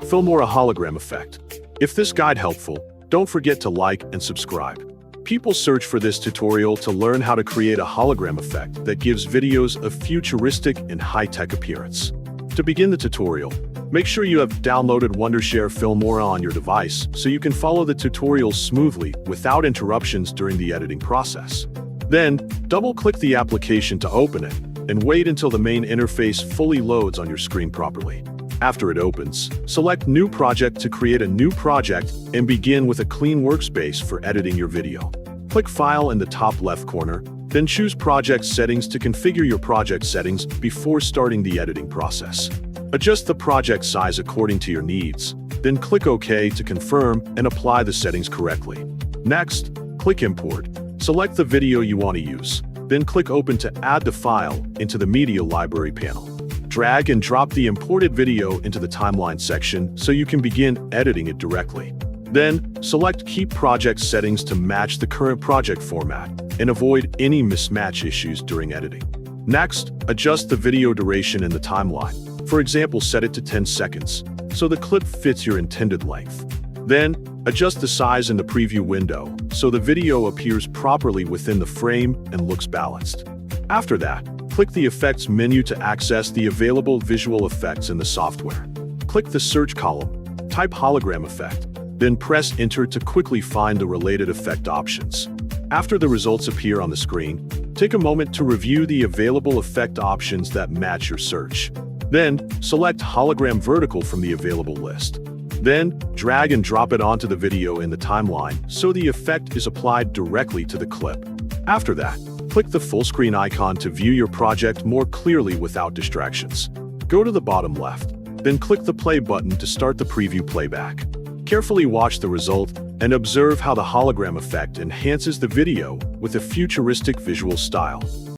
Filmora Hologram effect. If this guide helpful, don't forget to like and subscribe. People search for this tutorial to learn how to create a hologram effect that gives videos a futuristic and high-tech appearance. To begin the tutorial, make sure you have downloaded Wondershare Filmora on your device so you can follow the tutorial smoothly without interruptions during the editing process. Then, double-click the application to open it, and wait until the main interface fully loads on your screen properly. After it opens, select New Project to create a new project and begin with a clean workspace for editing your video. Click File in the top left corner, then choose Project Settings to configure your project settings before starting the editing process. Adjust the project size according to your needs, then click OK to confirm and apply the settings correctly. Next, click Import. Select the video you want to use, then click Open to add the file into the Media Library panel. Drag and drop the imported video into the timeline section so you can begin editing it directly. Then, select Keep Project Settings to match the current project format and avoid any mismatch issues during editing. Next, adjust the video duration in the timeline. For example, set it to 10 seconds, so the clip fits your intended length. Then, adjust the size in the preview window so the video appears properly within the frame and looks balanced. After that, click the Effects menu to access the available visual effects in the software. Click the search column, type Hologram Effect, then press Enter to quickly find the related effect options. After the results appear on the screen, take a moment to review the available effect options that match your search. Then, select Hologram Vertical from the available list. Then, drag and drop it onto the video in the timeline so the effect is applied directly to the clip. After that, click the full screen icon to view your project more clearly without distractions. Go to the bottom left, then click the play button to start the preview playback. Carefully watch the result and observe how the hologram effect enhances the video with a futuristic visual style.